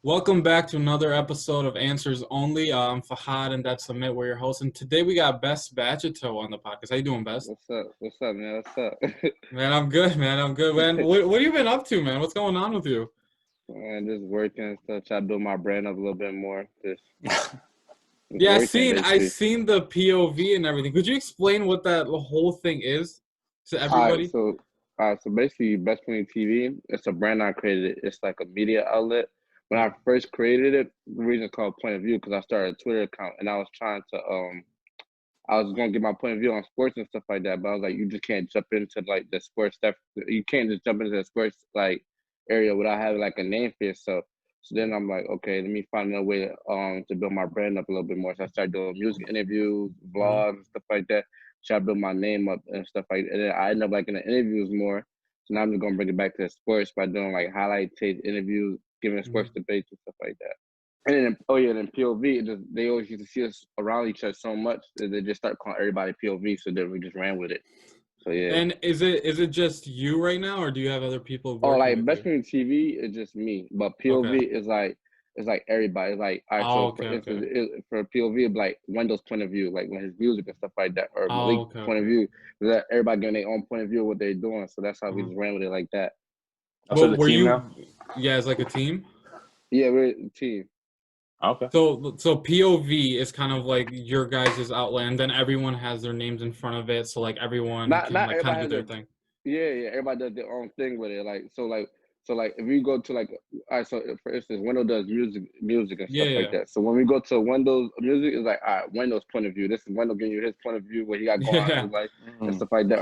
Welcome back to another episode of Answers Only. I'm Fahad and that's Amit. We're your hosts. And today we got Best Batchateu on the podcast. How you doing, Best? What's up? What's up, man? What's up? Man, I'm good, man. I'm good, man. What have you been up to, man? What's going on with you? Man, just working and stuff. Try to build my brand up a little bit more. Just Yeah, working, I basically. seen the POV and everything. Could you explain what that whole thing is to All right, everybody? so, so basically, Best Friend TV. It's a brand I created. It's like a media outlet. When I first created it, the reason it's called Point of View because I started a Twitter account and I was trying to I was gonna get my point of view on sports and stuff like that, but I was like, you just can't jump into like the sports stuff. You can't just jump into the sports like area without having like a name for yourself. So then I'm like, okay, let me find a way to build my brand up a little bit more. So I started doing music interviews, Hmm. vlogs, and stuff like that. Try to build my name up and stuff like that. And then I end up like in the interviews more. So now I'm just gonna bring it back to the sports by doing like highlight tape interviews, giving sports Hmm. debates and stuff like that. And then, oh yeah, then POV, they always used to see us around each other so much that they just start calling everybody POV. So then we just ran with it. So yeah. And is it just you right now, or do you have other people Oh, working like with Best you? Friend TV is just me, but POV Okay. is like it's like everybody. It's like all right. Oh, So for okay, instance, okay. for POV, it'd be like Wendell's point of view, like when his music and stuff like that, or Oh, Malik's okay, point of okay. view. That everybody getting their own point of view of what they're doing. So that's how we Uh-huh. just ran with it like that. Also, Well, the were team now. you? Yeah, it's like a team. Yeah, we're a team. Okay. So POV is kind of like your guys' outlet, and then everyone has their nams in front of it, so like everyone Not can not like kind of everybody do has their their thing. yeah, yeah. Everybody does their own thing with it. Like if we go to like, all right. So for instance, Wendell does music and Yeah, stuff like yeah, that. So when we go to Wendell's music, it's like, all right, Wendell's point of view. This is Wendell giving you his point of view, what he got going on in yeah, his life and Mm. stuff like that.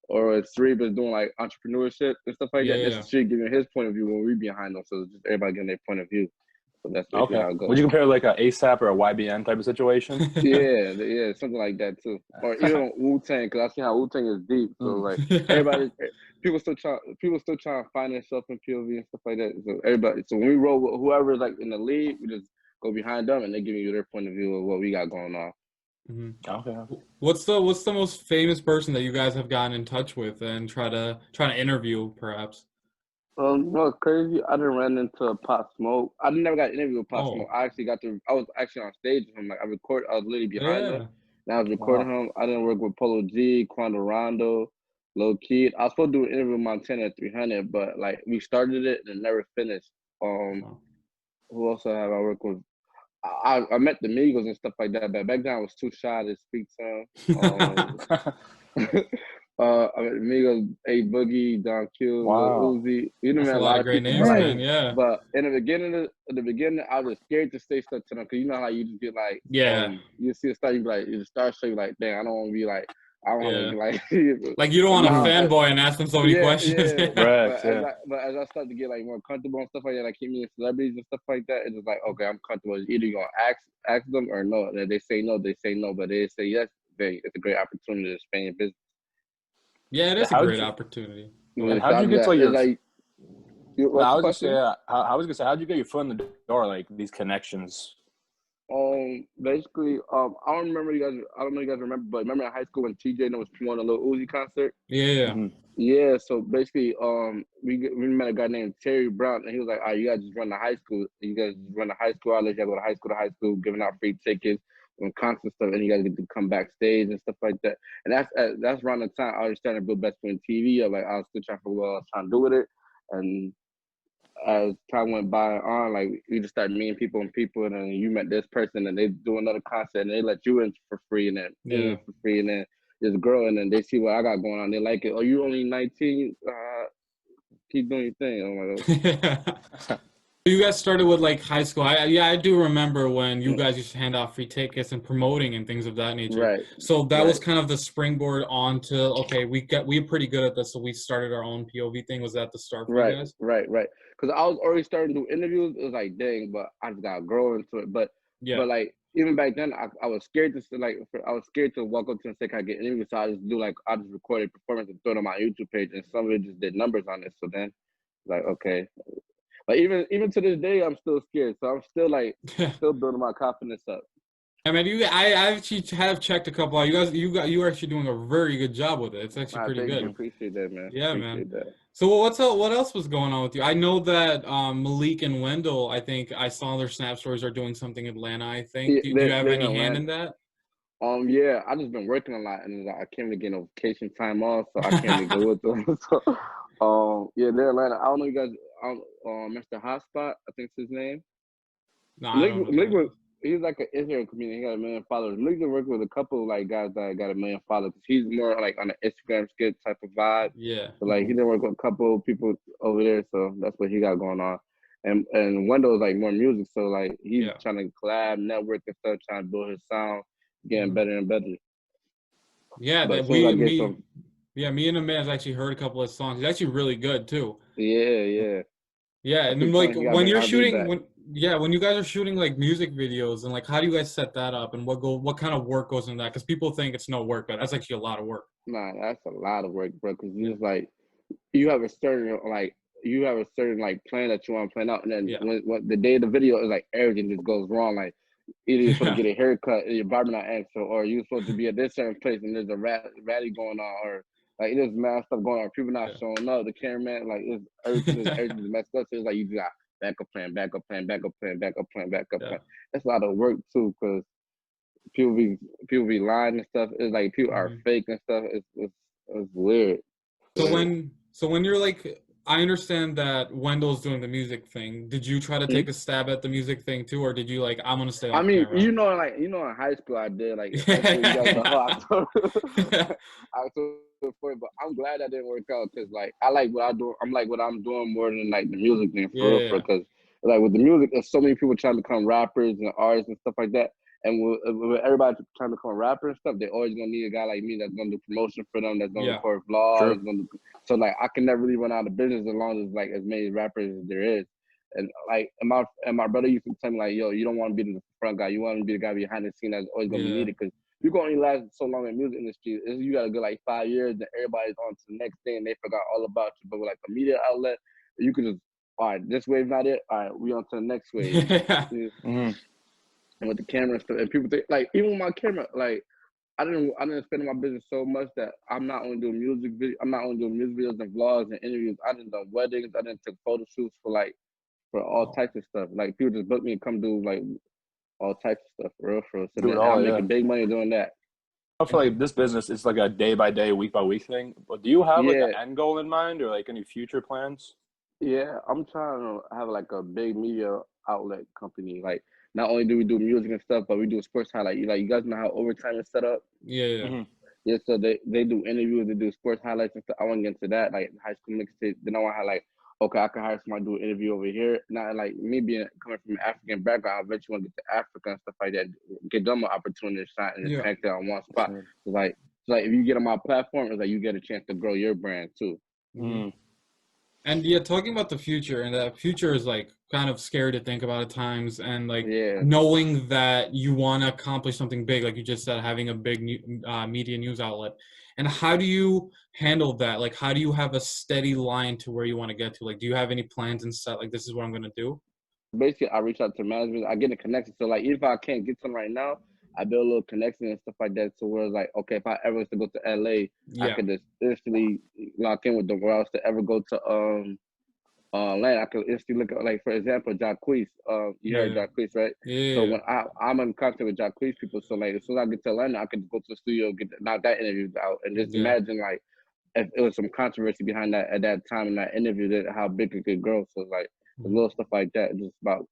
Or Sarib is doing like entrepreneurship and stuff like yeah, that. This yeah. is Sarib giving his point of view when we behind them. So it's just everybody getting their point of view. So that's basically Okay. how it Would goes. you compare like a ASAP or a YBN type of situation? Yeah, yeah, something like that too. Or even Wu Tang, because I see how Wu Tang is deep. So Mm. like Yeah. everybody, people still trying to find themselves in POV and stuff like that. So everybody, so when we roll with whoever is like in the lead, we just go behind them and they give you their point of view of what we got going on. Mhm. Okay. What's the most famous person that you guys have gotten in touch with and try to interview, perhaps? You know what's crazy? I didn't run into Pop Smoke. I never got an interview with Pop Smoke. Oh, I was actually on stage with him. Like I was literally behind him. yeah. And I was recording Wow. him. I didn't work with Polo G, Quando Rondo, Low Key. I was supposed to do an interview with Montana at 300, but like we started it and never finished. Oh. Who else have I worked with? I met the Migos and stuff like that, but back then I was too shy to speak to them. I mean, Migos, A Boogie, Don Q, Lil Wow. Uzi. You know, That's man, a a lot lot of of great people. names, But man. Dang. Yeah, but in the beginning, I was scared to say stuff to them because you know how you just get like, yeah, you see a star, you be like, you start showing like, dang, I don't want to be like, I don't want to yeah. be like. Like you don't But want to now, fanboy and ask them so many yeah, questions. yeah. Yeah. Correct. Yeah. But as I start to get like more comfortable and stuff like that, like keep meeting celebrities and stuff like that, it's just like, okay, I'm comfortable. It's either you're gonna ask them or no. And if they say no, they say no. But they say yes, it's a great opportunity to expand your business. Yeah, it Yeah. is a great opportunity. Go Yeah, And ahead. so how'd I you just get to got like it's your? like No, what's I the was gonna say. question? I was gonna say, how'd you get your foot in the door? Like these connections. Basically, I don't remember you guys. I don't know if you guys remember, but remember in high school when TJ was promoting a little Uzi concert. Yeah, yeah. Hmm. Yeah, so basically, we met a guy named Terry Brown, and he was like, "All right, you guys just run the high school. You guys just run the high school. I'll let you go to high school, giving out free tickets and concert stuff, and you guys get to come backstage and stuff like that." And that's around the time I was trying to build Best Friend TV. Like I was still trying to figure out what I was trying to do with it, and as time went by on, like you just start meeting people, and then you met this person, and they do another concert, and they let you in for free, and then Yeah. for free, and then this girl, and then they see what I got going on, they like it. Oh, you only 19? Keep doing your thing. I'm like, You guys started with like high school. Yeah, I do remember when you guys used to hand out free tickets and promoting and things of that nature. right, So that was right, kind of the springboard onto okay, we're pretty good at this, so we started our own POV thing. Was that the start for you right, guys? right. Because I was already starting to do interviews. It was like, dang, but I just got to grow into it. Yeah. But like even back then, I was scared to I was scared to walk up to and say, "Can I get interviews?" So I just recorded performance and throw it on my YouTube page, and some of it just did numbers on it. So then, like, okay, but even to this day, I'm still scared. So I'm still like still building my confidence up. I mean, I actually have checked a couple out. You are actually doing a very good job with it. It's actually I pretty thank you. good. Appreciate that, man. Yeah, man. Appreciate that. So what else was going on with you? I know that Malik and Wendell, I think I saw their Snap stories are doing something in Atlanta, I think. Yeah, Do you have they're in any hand Atlanta. in that? Yeah, I just been working a lot, and I can't really get no vacation time off, so I can't really go with them. So, yeah, they're Atlanta. I don't know you guys. Mr. Hotspot, I think's his name. No, I Malik, don't know who Malik, that is. he's like an Israel comedian. He got 1 million followers. Malik been working with a couple like guys that got 1 million followers. He's more like on the Instagram skit type of vibe. Yeah. So like he done work with a couple people over there. So that's what he got going on. And Wendell's like more music. So like he's Yeah. trying to collab, network and stuff, trying to build his sound, getting Mhm. better and better. Yeah, But that as soon as I we get me some, yeah, me and the man's actually heard a couple of songs. He's actually really good too. yeah, yeah. Yeah, I and then keep like telling him he gotta when bring you're RB shooting back. when you guys are shooting like music videos and like how do you guys set that up and what kind of work goes into that? Because people think it's no work, but that's actually a lot of work. Nah, that's a lot of work, bro. Cause you Yeah. just like you have a certain like plan that you want to plan out, and then Yeah. when the day of the video is like everything just goes wrong. Like either you're supposed Yeah. to get a haircut and your barber not answer, or you're supposed to be at this certain place and there's a rally going on, or like there's mad stuff going on. People not showing up. The cameraman like it's Yeah. everything's messed up. So it's like you got backup plan, backup plan, backup plan, backup plan, backup Yeah. plan. That's a lot of work too, because people be people be lying and stuff. It's like people are Mhm. fake and stuff. It's weird. So Weird. when you're like I understand that Wendell's doing the music thing. Did you try to take a stab at the music thing too, or did you like I'm gonna stay I off mean, camera? in high school I did. Like high school, you guys know how Yeah. I told before, but I'm glad that didn't work out because like I like what I do. I'm like what I'm doing more than like the music thing Yeah. for real, Yeah. for because like with the music, there's so many people trying to become rappers and artists and stuff like that. And with everybody trying to become a rapper and stuff, they always gonna need a guy like me that's gonna do promotion for them, that's gonna Yeah. record vlogs. True. So like I can never really run out of business as long as like as many rappers as there is. And like, and my brother used to tell me like, yo, you don't want to be the front guy. You want to be the guy behind the scene that's always gonna be Yeah. needed because you can only last so long in the music industry. You gotta go like 5 years, then everybody's on to the next thing, and they forgot all about you. But with like a media outlet, you could just, all right, this wave's not it. All right, we on to the next wave. Yeah. Yeah. Mm. And with the camera and stuff, and people think like even with my camera, like I didn't spend my business so much that I'm not only doing music videos and vlogs and interviews. I done done weddings. I done took photo shoots for all Oh, types of stuff. Like people just book me and come do like all types of stuff for real. So Do it then I'm all, yeah. making big money doing that. I feel like this business is like a day by day, week by week thing. But do you have like an Yeah, end goal in mind or like any future plans? yeah. I'm trying to have like a big media outlet company. Like not only do we do music and stuff, but we do sports highlight. You guys know how overtime is set up. yeah, yeah. Hmm. Yeah, so they do interviews, they do sports highlights and stuff. I want to get into that, like high school mixtape. Then I want to have like, okay, I can hire somebody to do an interview over here. Not like me being coming from an African background, I bet you want to get to Africa and stuff like that. Get them an opportunity to shine and Yeah. connect it on one spot. Sure. It's like if you get on my platform, it's like you get a chance to grow your brand too. Mhm. Mm. And yeah, talking about the future, and that future is like kind of scary to think about at times, and like Yeah. knowing that you want to accomplish something big, like you just said, having a big media news outlet. And how do you handle that? Like, how do you have a steady line to where you want to get to? Like, do you have any plans and set? Like, this is what I'm gonna do? Basically, I reach out to management. I get a connection. So like, even if I can't get some right now, I build a little connection and stuff like that. So where it's like, okay, if I ever was to go to LA, I Yeah, could just instantly lock in with them. Or else to ever go to land, I could instantly look at, like, for example, Jacquees. You yeah, heard yeah, Jacquees, right? So yeah, when I'm in contact with Jacquees people, so like as soon as I get to Atlanta, I could go to the studio, knock that interview out, and just yeah. imagine like if it was some controversy behind that at that time in that interview, that how big it could grow. So like the Mhm. little stuff like that, just about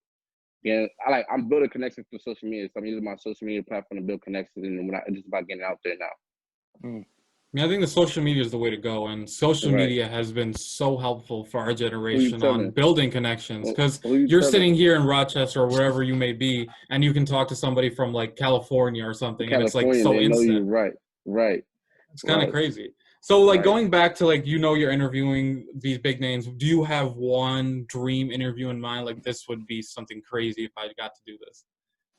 yeah. I'm building connections through social media. So I'm using my social media platform to build connections, and when it's just about getting out there now. Mm. I mean, I think the social media is the way to go, and social Right? media has been so helpful for our Who you generation on telling? building connections. Because Who you you're telling? sitting here in Rochester or wherever you may be, and you can talk to somebody from like California or something, and it's like California, so they know you. instant. Right, right, It's kind of right, crazy. So, like right. going back to like you're interviewing these big names. Do you have one dream interview in mind? Like this would be something crazy if I got to do this.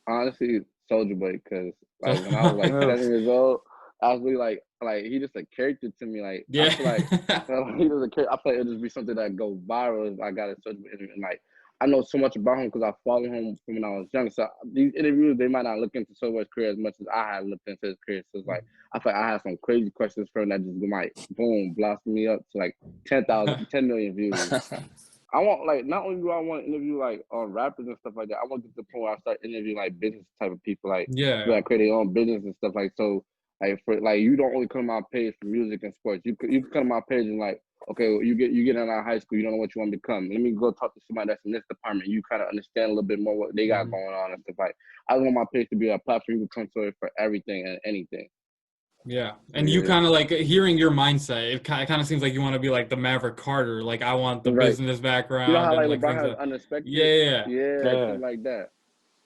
Honestly, Soldier Boy, because So, like when I was like Yeah. 7 years old, I was really like he just a character to me. Like I yeah, feel like he was a character. I feel like it'll just be something that go viral if I got a Soldier Boy interview. And like I know so much about him because I followed him from when I was young. So these interviews, they might not look into Silver's career as much as I had looked into his career. So it's like I feel like I had some crazy questions for him that just might boom blossom me up to like 10 million views. I want like not only do I want to interview like rappers and stuff like that. I want to get to the point where I start interviewing like business type of people, like people Yeah. that create their own business and stuff like so. Like for like you don't only come to my page for music and sports. You can come to my page and like okay, well, you get out of high school, you don't know what you want to become. Let me go talk to somebody that's in this department. You kind of understand a little bit more what they got Mhm. going on and stuff like. I want my page to be a platform you can come to it for everything and anything. Yeah, and you Yeah. kind of like hearing your mindset. It kind of seems like you want to be like the Maverick Carter. Like I want the Right. business You know background how and like like LeBron things has that. Yeah, unexpected? yeah, yeah. Yeah, Yeah. something like that.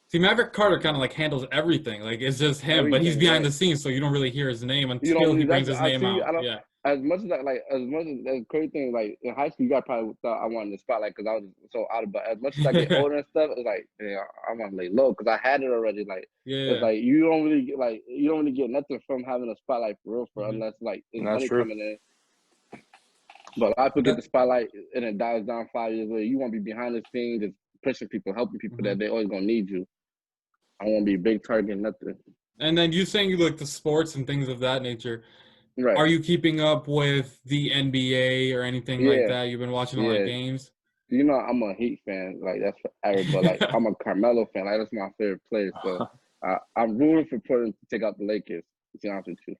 See, Maverick Carter kind of like handles everything. Like it's just him, but he's Everything, behind right. the scenes, so you don't really hear his name You don't until he really brings that's his I name see out. I don't Yeah, as much as that like as much as the crazy thing like in high school you got probably thought I wanted the spotlight because I was so out of but as much as I get older and stuff it's like yeah I want to lay low because I had it already like it's yeah. like you don't really get like you don't really get nothing from having a spotlight for real for Mhm. unless like there's That's money true. coming in but a lot of people get That, the spotlight and it dies down 5 years later you want to be behind the scenes just pushing people helping people mhm. that they always gonna need you I want to be a big target nothing And then you saying you like the sports and things of that nature. right Are you keeping up with the NBA or anything like yeah that? You've been watching a lot of yeah. games. You know, I'm a Heat fan, like that's forever. But like, I'm a Carmelo fan, like that's my favorite player. So I'm rooting for Portland to take out the Lakers. To be honest with you,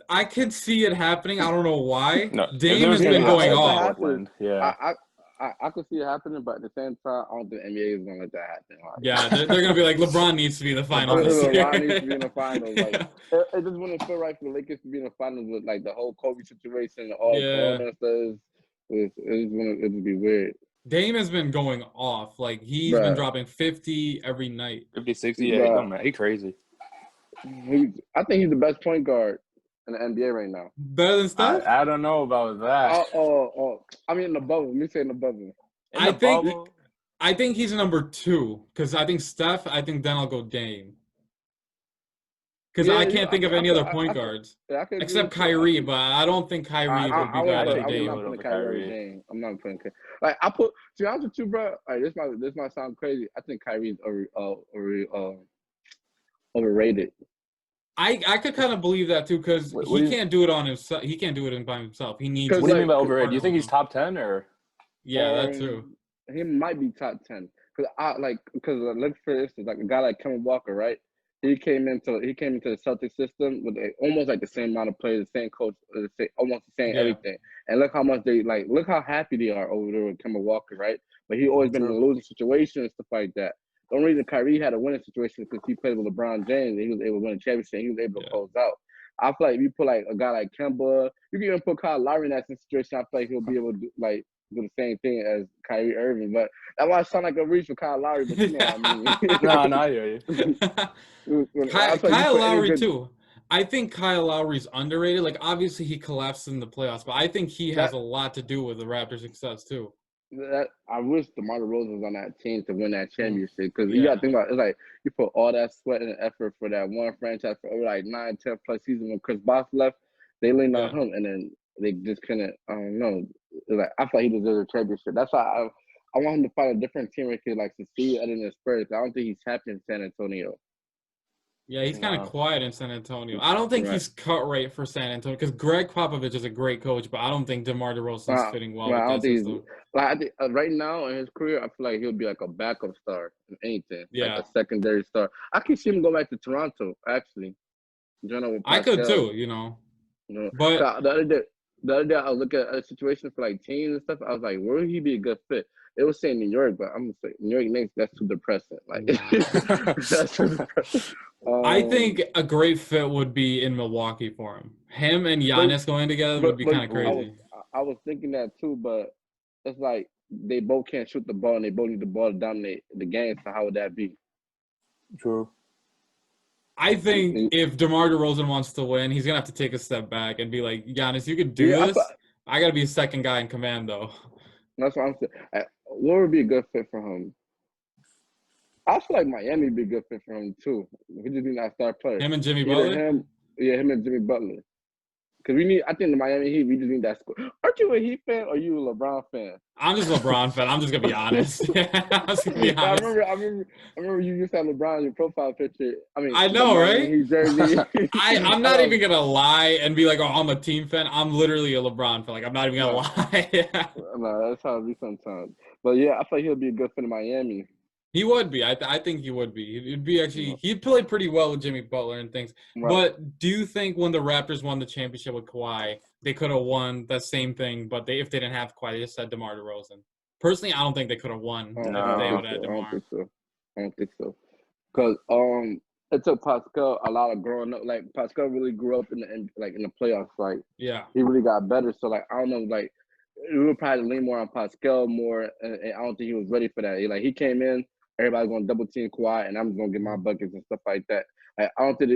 I could see it happening. I don't know why. No, if Dame there's has gonna been be going upset if it with off. happens, Portland, yeah. I, I could see it happening, but at the same time, I don't think NBA is gonna let that happen. Yeah, they're gonna be like LeBron needs to be in the finals LeBron, this yeah. LeBron needs to be in year. the finals. Like, Yeah, it just wouldn't feel right for the Lakers to be in the finals with like the whole Kobe situation, all the yeah. Corona and stuff. It would be weird, Dame has been going off. Like he's been bruh. dropping 50 every night. 50, 60, yeah, it Bruh, don't matter. He crazy. I think he's the best point guard in the NBA right now. Better than Steph? I don't know about that. I mean in the bubble. Let me say in the bubble. In I the think bubble, I think he's number two because I think Steph. I think then I'll go Dame because Yeah, I can't think of any other point guards I could agree except with you. Kyrie. But I don't think Kyrie would be wouldn't better put. than I I'm think he Dame. not would putting over Kyrie over Kyrie. Dame. I'm not putting. Like I put. To be honest with you, bro. Like this might sound crazy. I think Kyrie's overrated. I could kind of believe that too because What he do you can't do it on himself. He can't do it by himself. He needs Cause What do you his mean like by overrated? Do you partner think with he's him. top 10 or? Yeah, that too. he might be top 10. Cause look for instance, like a guy like Kevin Walker, right? He came into the Celtic system with almost like the same amount of players, the same coach, almost the same Yeah, everything. And look how much look how happy they are over there with Kevin Walker, right? But he always been in a True. losing situation and stuff like that. The only reason Kyrie had a winning situation is because he played with LeBron James and he was able to win a championship. And he was able to yeah. close out. I feel like if you put like a guy like Kemba, you can even put Kyle Lowry in that situation. I feel like he'll be able to do the same thing as Kyrie Irving. But that might sound like a reach for Kyle Lowry, but you know what I mean. No, I hear you. I feel like you Kyle put any Lowry good too. I think Kyle Lowry's underrated. Like obviously he collapsed in the playoffs, but I think he has that a lot to do with the Raptors' success too. that I wish DeMar DeRozan was on that team to win that Mm, championship because you got to yeah, think about it, it's like you put all that sweat and effort for that one franchise for over like 9, 10 plus seasons when Chris Bosh left, they leaned on yeah. him and then they just couldn't. I don't know. It's like I thought he deserved a championship. That's why I want him to find a different team where he could like succeed other than the Spurs. I don't think he's happy in San Antonio. Yeah, he's kind of No. quiet in San Antonio. I don't think Right. he's cut right for San Antonio because Greg Popovich is a great coach, but I don't think DeMar DeRozan's Uh, fitting well well, with I don't that think he's system. like I think right now in his career, I feel like he'll be like a backup star in anything, like Yeah, a secondary star. I can see him go back to Toronto actually, join up with I could Pascal. too, you know. You know, But 'cause the other day I was looking at a situation for like teams and stuff. I was like, where would he be a good fit? It was saying New York, but I'm gonna say New York Knicks. That's too depressing. Like nah. that's too depressing. I think a great fit would be in Milwaukee for him. Him and but Giannis going together but would be but kind of Ooh, crazy. I was thinking that too, but it's like they both can't shoot the ball and they both need the ball to dominate the game. So how would that be? true. I think if DeMar DeRozan wants to win, he's gonna have to take a step back and be like, Giannis, you could do Yeah, this. I gotta be a second guy in command though. that's what I'm saying. What would be a good fit for him? I feel like Miami would be a good fit for him too. He just need that star player. Him and Jimmy Either Butler? him and Jimmy Butler. Because we need. I think the Miami Heat. We just need that score. Aren't you a Heat fan or you a LeBron fan? I'm just a LeBron fan. I'm just gonna be honest. I'm just gonna be I honest. remember you used to have LeBron in your profile picture. I mean, I the know, Miami right? Heat jersey. I'm not even gonna lie and be like, oh, I'm a team fan. I'm literally a LeBron fan. Like, I'm not even gonna No, lie. Yeah. no, that's how it be sometimes. But yeah, I feel like he'll be a good fit in Miami. He would be. I think he would be. He'd be actually. He'd play pretty well with Jimmy Butler and things. Right. But do you think when the Raptors won the championship with Kawhi, they could have won that same thing? But if they didn't have Kawhi, they just had DeMar DeRozan. Personally, I don't think they could have won I if they No. would have had I don't DeMar. think so. I don't think so. Cause it took Pascal a lot of growing up. Like Pascal really grew up in the playoffs. Like Yeah. he really got better. So like I don't know. Like we would probably lean more on Pascal more, and I don't think he was ready for that. He came in, everybody's gonna double team Kawhi, and I'm just gonna get my buckets and stuff like that. Like, I don't think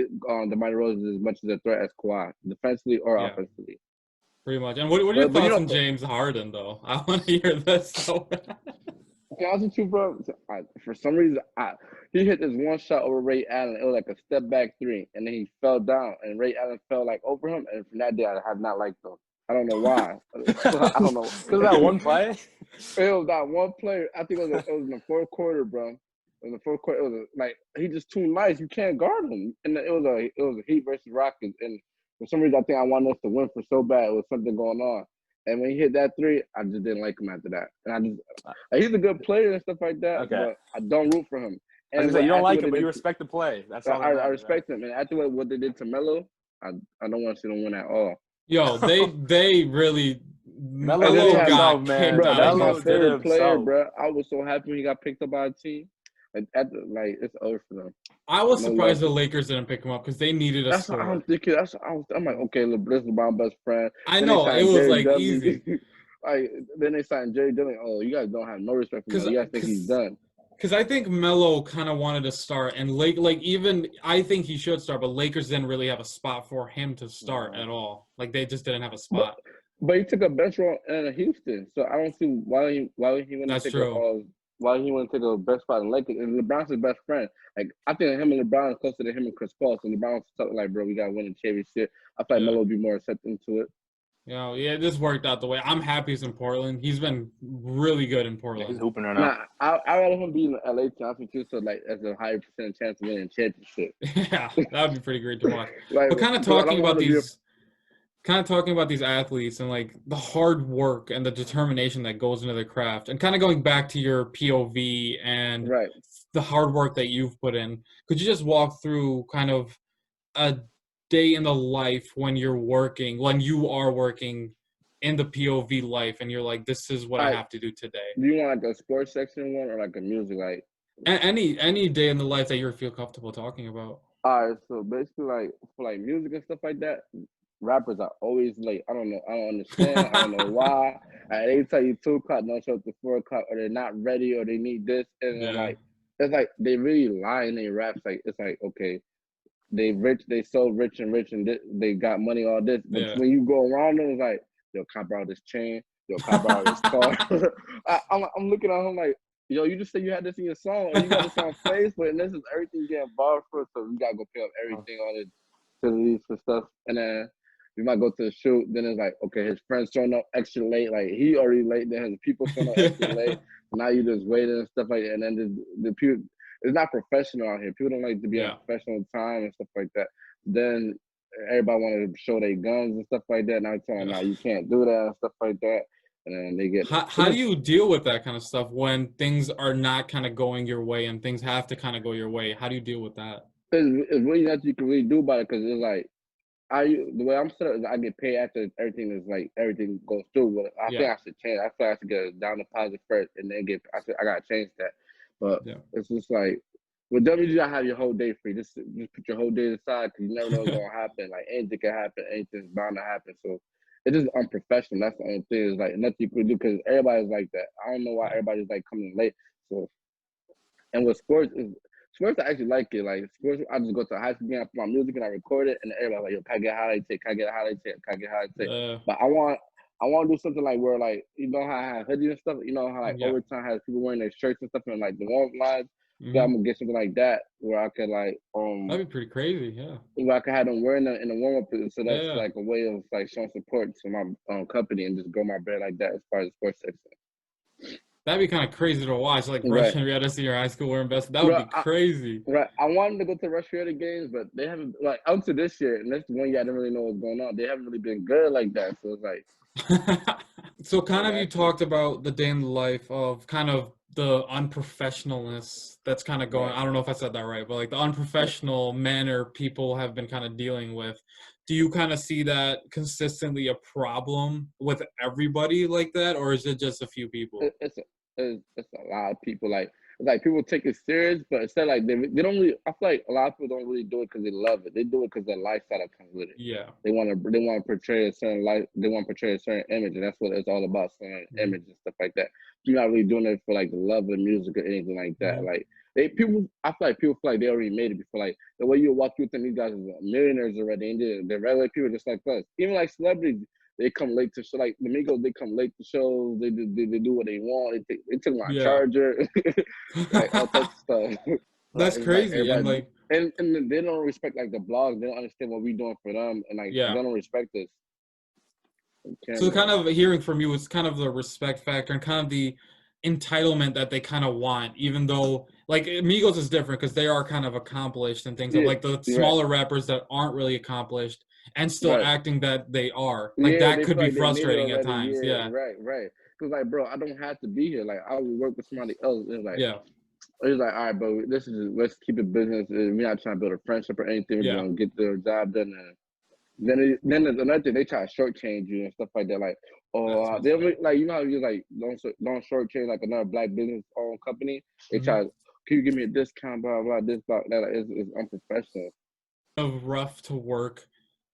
DeMar DeRozan is as much as a threat as Kawhi, defensively or Yeah. offensively. Pretty much. And what are your But thoughts on James Harden, though? I want to hear this so bad. to be honest with you, bro, for some reason, he hit this one shot over Ray Allen. It was like a step back three, and then he fell down, and Ray Allen fell like over him. And from that day, I have not liked him. I don't know why. I don't know. Because that one play? It was that one player. I think it was in the fourth quarter, bro. In the fourth quarter, it was like he just too nice. You can't guard him. And it was a Heat versus Rockets. And for some reason, I think I wanted us to win for so bad. It was something going on. And when he hit that three, I just didn't like him after that. And he's a good player and stuff like that, Okay. but I don't root for him. I was And gonna say, you don't like him, what but they you did respect the play. That's to- all that I matters, respect him. And after what they did to Melo, I don't want to see them win at all. Yo, they really Melo And then Melo he had got man. kicked Bro, out that's of my Melo Houston. did favorite player, himself. bro. I was so happy when he got picked up by a team. Like it's over for them. I was No surprised the love. Lakers didn't pick him up because they needed a That's what I'm score. thinking. I'm like, okay, this is my best friend. I Then they know, it signed was Jerry like Dudley. easy. Like then they signed Jerry Dudley. Oh, you guys don't have no respect for Because him. You guys think he's done. Because I think Melo kind of wanted to start, and even I think he should start, but Lakers didn't really have a spot for him to start at all. Like they just didn't have a spot. But he took a bench role in Houston, so I don't see why he wouldn't That's take true. why he wouldn't take a best spot in Lakers. And LeBron's his best friend. Like I think him and LeBron are closer to him and Chris Paul. So LeBron's talking like, bro, we gotta win a championship. I feel like Yeah. Melo would be more accepting to it. Yeah, this worked out the way. I'm happy he's in Portland. He's been really good in Yeah, he's Portland. hooping right now. Nah, I rather him be in the LA Johnson too, so like as a higher percentage chance of winning a championship. Yeah, that would be pretty great to watch. Like, But kind of 'cause I talking don't want about him to be these athletes and like the hard work and the determination that goes into their craft, and kind of going back to your POV and right. the hard work that you've put in. Could you just walk through kind of a day in the life when you are working in the POV life and you're like, this is what I Like, have to do today? do you want like a sports section one or like a music? Like, Any day in the life that you feel comfortable talking about. all right, so basically, like for like music and stuff like that, rappers are always late. I don't know. I don't understand. I don't know why. They tell you 2 o'clock, don't show up to 4 o'clock, or they're not ready, or they need this, and then Yeah. like it's like they really lie in their raps. Like it's like okay, they rich, they so rich and they got money, all this. But Yeah. when you go around them, it's like, yo, can I borrow this chain? Yo, can I borrow this car? I'm looking at him like, yo, you just said you had this in your song, or you got this on Facebook, and this is everything getting borrowed for, so we gotta go pay up everything on it to release for stuff. And then we might go to the shoot, then it's like, okay, his friends showing up extra late, like he already late, then his people showing up extra late. Now you just waiting and stuff like that. And then the people, it's not professional out here. People don't like to be on professional time and stuff like that. Then everybody wanted to show their guns and stuff like that. And I'm telling them, nah, you can't do that and stuff like that. And then they get. How do you deal with that kind of stuff when things are not kind of going your way and things have to kind of go your way? How do you deal with that? It's really nothing you can really do about it, because it's like, the way I'm set up is I get paid after everything goes through. But I think I should change. I feel I should get a down deposit first and then I gotta change that. But it's just like with WG, I have your whole day free. Just put your whole day aside, because you never know what's gonna happen. Like anything can happen. Anything's bound to happen. So it's just unprofessional. That's the only thing. Is like nothing you can do, because everybody's like that. I don't know why everybody's like coming late. So and with sports, I actually like it. Like sports, I just go to a high school game, I put my music and I record it, and everybody's like, "Yo, can I get a highlight tape? Can I get a highlight tape? Can I get a highlight tape?" But I want to do something like where, like, you know how I have hoodies and stuff. You know how like overtime has people wearing their shirts and stuff, and like the warm lines. So Hmm. I'm gonna get something like that where I could like That'd be pretty crazy. Yeah. where I could have them wearing it in the warm up. So that's Yeah. like a way of like showing support to my company and just grow my brand like that as far as sports section. That'd be kind of crazy to watch, like Right. Russian Riata Senior High School wearing best. That would Bro, be crazy. right. I wanted to go to Rush Riota games, but they haven't like up to this year, and that's the one year I didn't really know what's going on. They haven't really been good like that. So it's like, So kind like of you actually, talked about the day in the life of kind of the unprofessionalness that's kind of going, right. I don't know if I said that right, but like the Right. unprofessional manner people have been kind of dealing with. Do you kind of see that consistently a problem with everybody like that, or is it just a few people? It's it's a lot of people like people take it serious, but instead like they don't really. I feel like a lot of people don't really do it because they love it. They do it because the lifestyle that comes with it. Yeah. They want to portray a certain life. They want to portray a certain image, and that's what it's all about, certain Hmm. image and stuff like that. You're not really doing it for like the love of the music or anything like that. Hmm. Like people, I feel like people feel like they already made it before. Like the way you walk through, these guys are millionaires already, and they're regular people just like us. Even like celebrities, they come late to show. Like the Migos, they come late to shows. They do what they want. They took my Yeah. charger, like all types of stuff. Like That's it's like crazy. And everybody, like, and they don't respect like the blogs. They don't understand what we doing for them, and like they yeah. don't respect us. So Camera. kind of hearing from you is kind of the respect factor and kind of the entitlement that they kind of want, even though like Migos is different because they are kind of accomplished and things of Yeah, like the you're right, smaller rappers that aren't really accomplished and still right. acting that they are. Like Yeah, that they could feel be like they made it frustrating at already. times. Yeah, Yeah. right, right. Cause like, bro, I don't have to be here. Like, I would work with somebody else. Yeah. It's like, all right, bro, this is let's keep it business. We're not trying to build a friendship or anything. We're just Yeah. gonna get the job done. And then there's another thing. They try to shortchange you and stuff like that. Like, That's oh, they messed don't up. like you know how you like don't shortchange like another black business owned company. They Hmm. try. Can you give me a discount? Blah blah. This blah that. Like, it's unprofessional. Of rough to work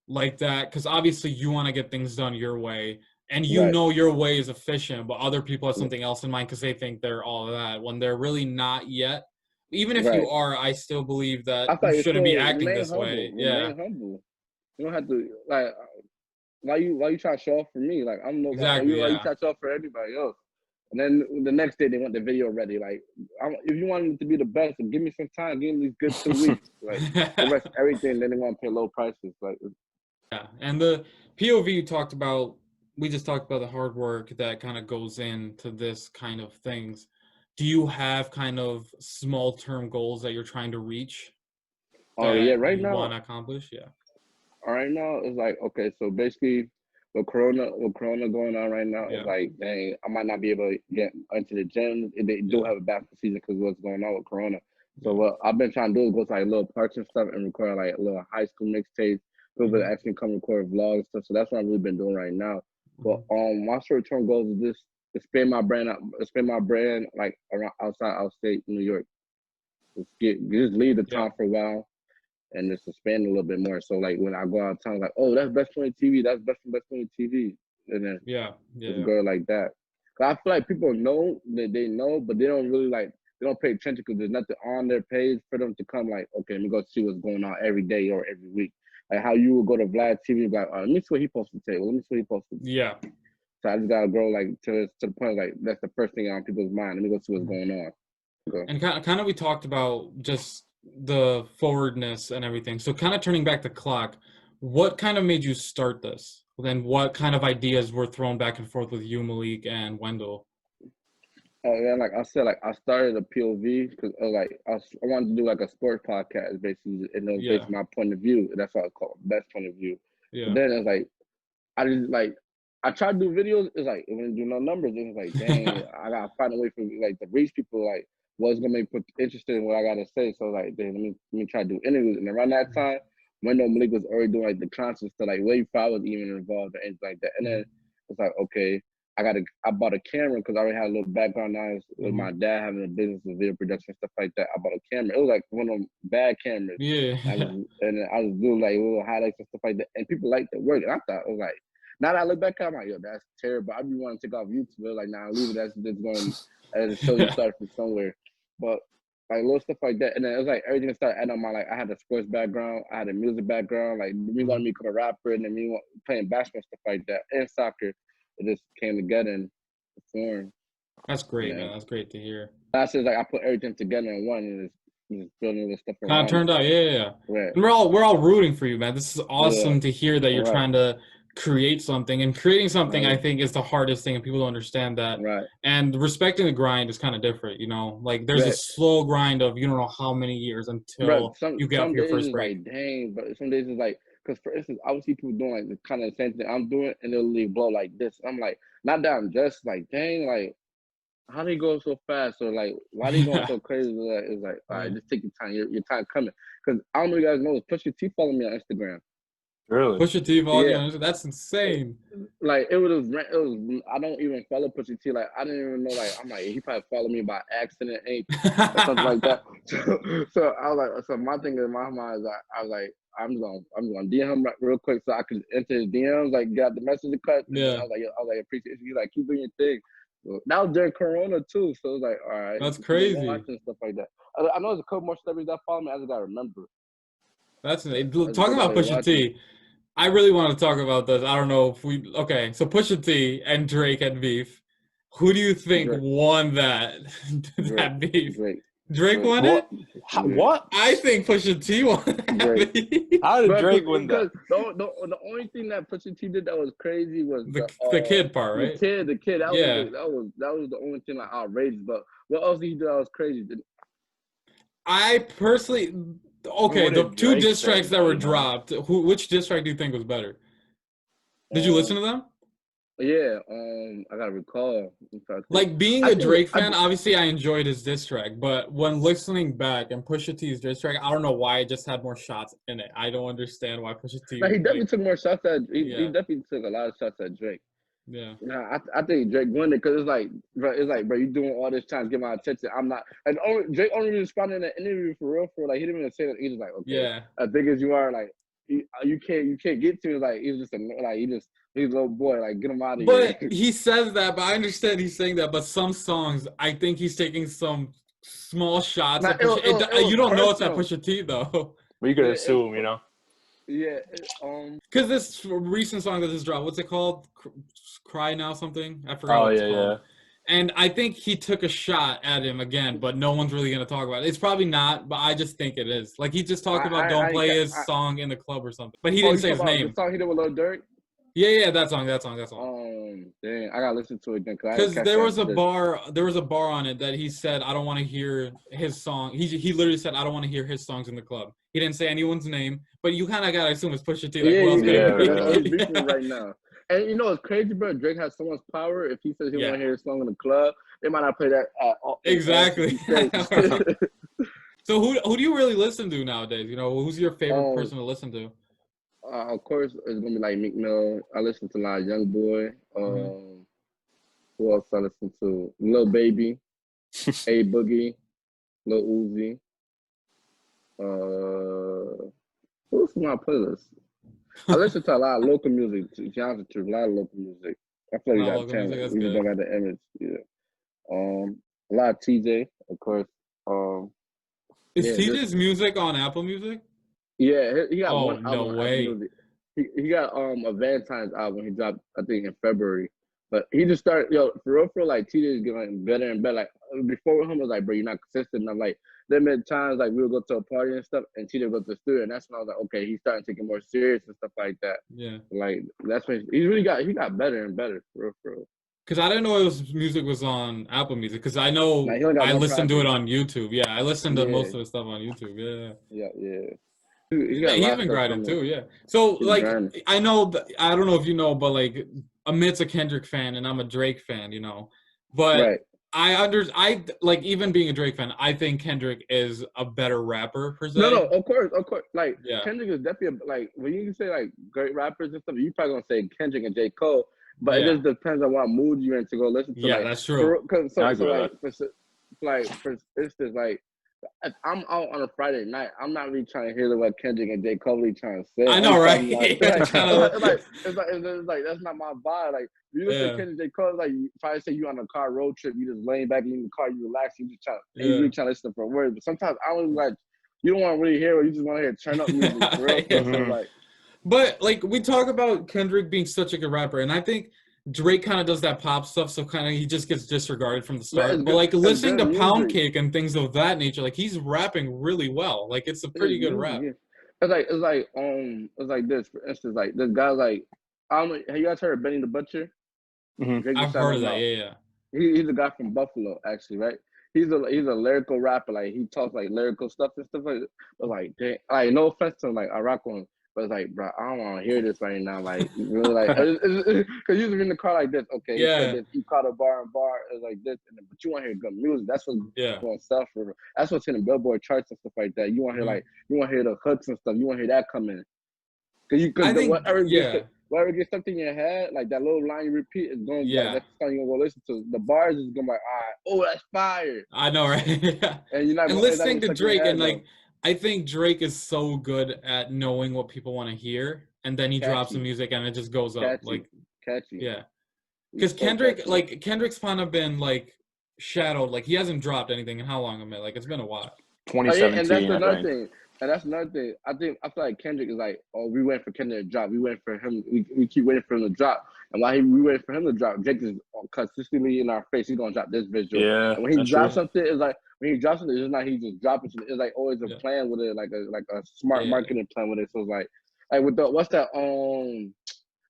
like that because obviously you want to get things done your way and you Right. know your way is efficient, but other people have something else in mind because they think they're all of that when they're really not yet. Even if you Right. are, I still believe that I thought you it's shouldn't be still acting remain this way. humble. Yeah, Remain humble. You don't have to like why you try to show off for me? Like I'm no exactly. why you Yeah, try to show off for everybody else? And then the next day they want the video ready. Like if you want it to be the best, give me some time. Give me these good 2 weeks. Like the rest of everything. Then they want to pay low prices. Like yeah. And the POV you talked about, we just talked about the hard work that kind of goes into this kind of things. Do you have kind of small term goals that you're trying to reach oh yeah, that you want to accomplish? Yeah. right now it's like okay. So basically, with Corona going on right now, it's Yeah. like dang, I might not be able to get into the gym. They do Yeah. have a basketball season because of what's going on with Corona. So Yeah. what I've been trying to do is go to like little parks and stuff and record like little high school mixtapes. People that Mhm. actually come record vlogs and stuff. So that's what I've really been doing right now. But Mhm. my short term goals is this: to expand my brand out, expand my brand like around outstate New York. Just leave the Yeah. town for a while and just expand a little bit more. So like when I go out of town, like, oh, that's best friend TV, that's best friend TV, and then Yeah. Yeah. just Yeah. go like that. Cause I feel like people know that they know, but they don't really like they don't pay attention because there's nothing on their page for them to come like, okay, let me go see what's going on every day or every week. Like how you would go to Vlad TV, like, let me see what he posted today. Well, let me see what he posted. Yeah. So I just gotta grow like to the point like that's the first thing on people's mind. Let me go see what's Mhm. going on. Okay. And kind of we talked about just the forwardness and everything. So kind of turning back the clock, what kind of made you start this? Then what kind of ideas were thrown back and forth with you, Malik, and Wendell? Oh yeah, like I said, like I started a POV because I wanted to do like a sports podcast basically, and it was based Yeah. on my point of view. And that's what I call it, best point of view. But Yeah. then it's like I just like I tried to do videos. It's like it didn't do no numbers. It was like dang, I gotta find a way for like to reach people. Like what's gonna make people interested in what I gotta say. So like, then let me try to do interviews. And around that time, Wendell Malik was already doing like the concerts to like way before I was even involved or anything like that. And then Mhm. it's like okay, I bought a camera because I already had a little background knowledge with my Mhm. dad having a business of video production stuff like that. I bought a camera. It was like one of them bad cameras. Yeah. I was doing like little highlights and stuff like that, and people liked the work. And I thought it was like, now that I look back, I'm like, yo, that's terrible. I be wanting to take off YouTube. Like, nah, leave it. That's just going to show you Yeah. started from somewhere. But like little stuff like that, and then it was like everything started adding on my like. I had a sports background, I had a music background. Like me wanted Mhm. me to become a rapper, and then playing basketball stuff like that, and soccer. It just came together and formed. That's great, Yeah. man. That's great to hear. That's just like I put everything together in one and just building the stuff Kind of around it. turned out, yeah, yeah, yeah. Right. And we're all rooting for you, man. This is Yeah. awesome to hear that you're Right. trying to create something. And creating something, I Right. think, is the hardest thing, and people don't understand that. Right. And respecting the grind is kind of different, you know. Like there's a Right. slow grind of you don't know how many years Bro, until some you get up some your days first is break. like dang, but some days is like because for instance, I would see people doing like the kind of same thing I'm doing, and they'll leave blow like this. I'm like, not that I'm just like dang, like how they go so fast or like why they going Yeah, so crazy? Like, it's like all right, yeah. just take your time. Your time coming. Because I don't know if you guys know, Pusha T follow me on Instagram. Really? Push your T Yeah, volume. That's insane. like it was I don't even follow Pusha T. Like I didn't even know. Like I'm like he probably followed me by accident, ain't or something like that. So I was like, so my thing in my mind is I was like, I'm gonna DM him real quick so I could enter his DMs, like got the message cut, and then Yeah, I was like, appreciate you, like keep doing your thing. So, that was during Corona too, so it was like, all right, that's keep it crazy. watching stuff like that. I know there's a couple more celebrities that follow me. I just gotta remember. That's But I just talking go by about their Pusha watching. T. I really want to talk about this. I don't know if we okay. So Pusha T and Drake had beef. Who do you think Drake, won that Drake, that beef? Drake, Drake Drake, won What? it. How, Drake, what? I think Pusha T won Drake. that beef. How did But Drake win that? because the only thing that Pusha T did that was crazy was The kid part, the right? kid Yeah. that was the only thing like outrageous. But what else did he do that was crazy? I personally okay. What The did two Drake diss say tracks that though? were You know? dropped. Which diss track do you think was better? Did you listen Um, to them? yeah, I gotta recall. I'm trying to think. Like being I a think Drake I fan, obviously I enjoyed his diss track, but when listening back and Pusha T's diss track, I don't know why it just had more shots in it. I don't understand why Pusha like T he definitely like took more shots at he yeah, definitely took a lot of shots at Drake. yeah. Nah, I think Drake won it because it's like, bro, you doing all this trying to get my attention. I'm not. And Drake only responded in the interview for real, like he didn't even say that. He was like, okay, Yeah. as big as you are, like you can't get to it. Like he was just like he's a little boy. Like get him out of here. But he says that, but I understand he's saying that, but some songs I think he's taking some small shots Nah, at Pusha. it was You don't know it's at personal. Pusha T though. We could Yeah, assume, you know. yeah. Cuz this recent song that just dropped, what's it called? Cry Now something? I forgot Oh what it's yeah, yeah. called. And I think he took a shot at him again, but no one's really gonna talk about it. It's probably not, but I just think it is. Like he just talked about don't play his song in the club or something, but he oh, didn't you say talking his about the name. song he did with Lil Durk? Yeah, yeah, that song, that song, that song. Dang, I gotta listen to it again because I didn't Because catch that. there was a bar on it that he said I don't want to hear his song. He literally said I don't want to hear his songs in the club. He didn't say anyone's name, but you kind of gotta assume it's Pusha T. Like Yeah, who else could Yeah, it because that's all he's be? right. beefing with right now. And you know it's crazy, bro. Drake has so much power. If he says he want Yeah, to hear his song in the club, they might not play that at all, in all exactly. 50 states. So who do you really listen to nowadays? You know, who's your favorite um, person to listen to? of course, it's gonna be like Meek Mill. I listen to a lot of Young Boy. Hmm. Who else I listen to? Lil Baby, A Boogie, Lil Uzi. Who's my playlist? I listen to a lot of local music. To be honest with you, a lot of local music. I feel like you Not got local music. talent. That's We just don't good. got the image. Yeah. A lot of TJ, of course. Is Yeah, just TJ's music on Apple Music? yeah. He got Oh one album no on Apple way. Music. He got a Valentine's album. He dropped I think in February. But he just started for real. Like TJ is getting better and better. Like before him I was like, bro, you're not consistent. And I'm like, there been times like we would go to a party and stuff, and TJ would go to the studio, and that's when I was like, okay, he's starting to take it more serious and stuff like that. Yeah. Like that's when he got better and better for real. Because I didn't know his music was on Apple Music. Because I Like know he only got I one listened to it project. on YouTube. Yeah, I listened to Yeah, most of the stuff on YouTube. Yeah, yeah. He got a he's lot of been stuff grinding coming. too. Yeah. So He's like, grinding. I know I don't know if you know, but like, Amit's a Kendrick fan and I'm a Drake fan. You know, but Right. I like even being a Drake fan. I think Kendrick is a better rapper per No, se. of course, of course. Like Yeah. Kendrick is definitely like when you say like great rappers and stuff, you probably gonna say Kendrick and J. Cole, but it Yeah. just depends on what mood you're in to go listen to. Yeah, Like that's true. cause I so agree with like that. for instance, like if I'm out on a Friday night, I'm not really trying to hear what Kendrick and J. Cole really trying to say. I I'm know, right? probably like, You're trying to, it's like that's not my vibe. Like you listen to yeah, Kendrick J. Cole, it's like you probably say you on a car road trip, you just laying back in the car, you relax, you just try and you yeah. really trying to listen for words. But sometimes I don't like you don't want to really hear it, you just want to hear turn up music for real. Yeah. So Mhm. like But like we talk about Kendrick being such a good rapper, and I think Drake kind of does that pop stuff, so kind of he just gets disregarded from the But it's start. But good. like It's listening good to Pound music. Cake and things of that nature, like he's rapping really well. Like it's a It's pretty good music. rap. Yeah. It's like this. For instance, like this guy like I don't know. Have you guys heard of Benny the Butcher? Hmm. Drake just I've shouted heard of him that. out. Yeah, yeah. He's a guy from Buffalo, actually, right? He's a lyrical rapper. Like he talks like lyrical stuff and stuff like that. But like, like no offense to him, like I rock on him, but it's like, bro, I don't want to hear this right now. Like really, like, because usually in the car like this. Okay, he said Yeah, this. He caught a bar and bar. It's like this, but you want to hear good music. That's what's yeah. going to sell for. That's what's in the Billboard charts and stuff like that. You want to hear Mhm. like you want to hear the hooks and stuff. You want to hear that come in. I Because think, yeah, whatever gets stuck in your head, like that little line you repeat is going like yeah. that's the song you're gonna go listen to. The bars is gonna be like, all right, oh that's fire, I know, right? Yeah. and And it's not listening gonna to stuck in your Drake, and head though. like, I think Drake is so good at knowing what people want to hear, and then he drops the Catchy, music, and it just goes up. catchy, Like, catchy. yeah, He's because so catchy. Kendrick's kind of been like shadowed. Like, he hasn't dropped anything in how long? I mean, like, it's been a while. Oh yeah, and that's 2017, I another think. thing. And that's another thing. I feel like Kendrick is like, oh, we wait for Kendrick to drop. We wait for him. We keep waiting for him to drop. And while we wait for him to drop, Drake is consistently in our face. He's gonna drop this visual. Yeah, And when he that's true. drops something, it's like when he drops something, it's not he just dropping something. It's like always a Yeah, plan with it, like a smart yeah, marketing plan with it. So it's like with the what's that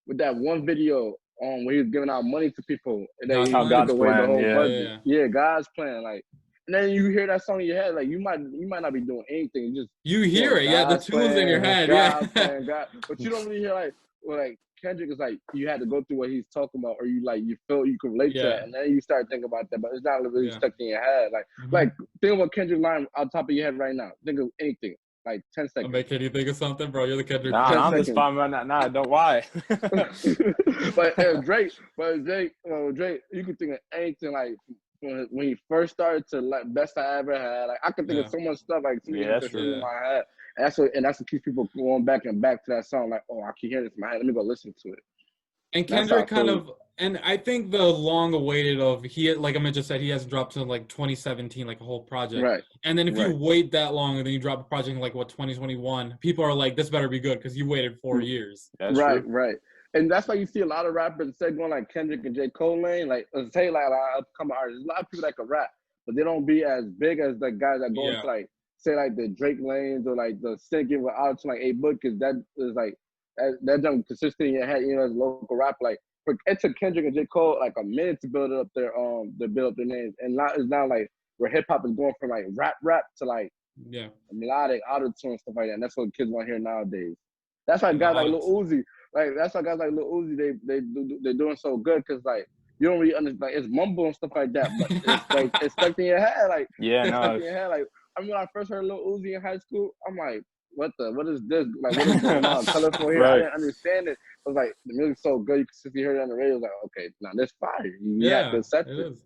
with that one video where he was giving out money to people and then God's he How took plan. God's away the plan, whole yeah. Yeah, budget. yeah. Yeah, God's plan, like. And then you hear that song in your head, like you might not be doing anything, you just You yeah, hear it, yeah. The God's tunes in your plan, head, yeah, God's plan, God. But you don't really hear like Kendrick is like you had to go through what he's talking about, or you feel you can relate to yeah, that, and then you start thinking about that, but it's not really yeah. stuck in your head. Hmm. Like think about Kendrick line on top of your head right now. Think of anything, like 10 I'm seconds, making you think of something, bro. You're the Kendrick Nah, ten nah, fan. I'm just seconds. fine right now. Nah, don't why. Drake, you could think of anything like when he first started to like best I ever had. Like I could think of Yeah, so much stuff like so many Yeah, that's different things true. in yeah. my head. And that's what keeps people going back and back to that song. Like, oh, I can hear this in my head. Let me go listen to it. And And that's how I Kendrick kind feel. of, and I think the long awaited of he, like I just said, he hasn't dropped till like 2017, like a whole project. Right, And then if you right, wait that long and then you drop a project in like what 2021, people are like, this better be good because you waited 4 years. That's right, true. right. And that's why you see a lot of rappers instead going like Kendrick and J. Cole lane, like let's say like a lot of upcoming artists. There's a lot of people that can rap, but they don't be as big as the guys that go into Yeah, like say like the Drake lanes or like the singing with auto like A Book, because that is like that jump consistent in your head, you know, as a local rap. Like it took Kendrick and J. Cole like a minute to build up their names. And now it's now like where hip hop is going from like rap to like yeah. melodic auto tune and stuff like that. And that's what kids want to hear nowadays. That's why And the guys like Lil autos. Uzi, that's why guys like Lil Uzi, they're doing so good because like you don't really understand, like it's mumble and stuff like that, but it's like it's stuck in your head, like Yeah, it's stuck no. in your head. Like I mean, when I first heard Lil Uzi in high school, I'm like, what is this? Like what is going on? Colorful here, I Right. didn't understand it. I was like, the music's so good, you can see hear it on the radio. I was like, okay, now this fire. You have to Yeah, accept it it. is.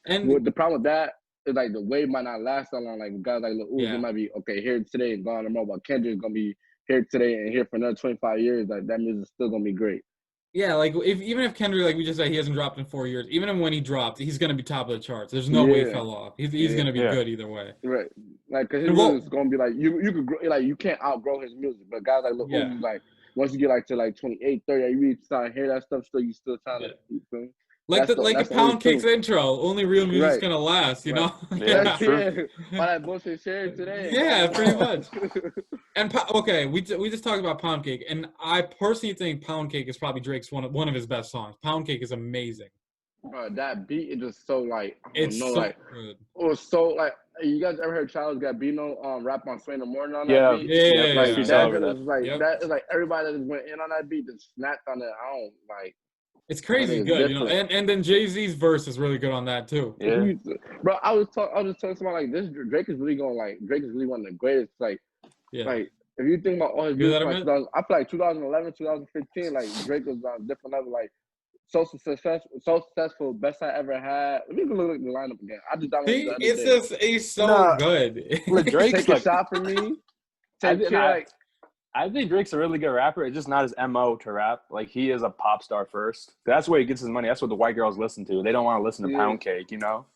And Well, the problem with that is like the wave might not last that long. Like guys like Lil Uzi yeah, might be okay here today and gone tomorrow, but Kendrick's gonna be here today and here for another 25 years. Like that music's still gonna be great. yeah. Like even if Kendrick, like we just said, he hasn't dropped in 4 years. Even when he dropped, he's gonna be top of the charts. There's no way he Yeah, fell off. He's yeah, gonna be Yeah. good either way. right. Like cause his And well, music's gonna be like you could grow, like you can't outgrow his music, but guys like Lil yeah, Uzi, like once you get like to like 28, 30, you really start to hear that stuff. Still, you still trying to yeah. you feel me? Like the That's the only Pound Cake's truth. intro. Only real music's Right, gonna last, you right. know? Yeah, That's it's true. yeah. All that bullshit shared today and gone Yeah, pretty tomorrow. much. And okay, we just talked about Pound Cake, and I personally think Pound Cake is probably Drake's one of his best songs. Pound Cake is amazing. Bro, that beat is just so like I don't It's know, so like good. it was so like you guys ever heard Childish Gambino rap on Sway in the Morning on that Yeah. beat? Yeah, Yep. I yeah, Like yeah. I freestyle that know. over just that. is like Yep. that is like everybody that just went in on that beat just snapped on it. I don't like It's that crazy nigga's good, you know. different. And then Jay-Z's verse is really good on that too. Yeah. Bro, I was just telling somebody like this Drake is really going like Drake is really one of the greatest Yeah. like if you think about all his Hear music that a from like bit? 2000, I feel like 2011, 2015, like Drake was on a different level. Like so successful, best I ever had. Let me go look at the lineup again. I just downloaded it the See, other it's day. just he's so No, good. with Drake's Take a like shot for me. I Take didn't. care. Like I think Drake's a really good rapper. It's just not his MO to rap. Like he is a pop star first. That's where he gets his money. That's what the white girls listen to. They don't want to listen to yeah, Pound Cake, you know?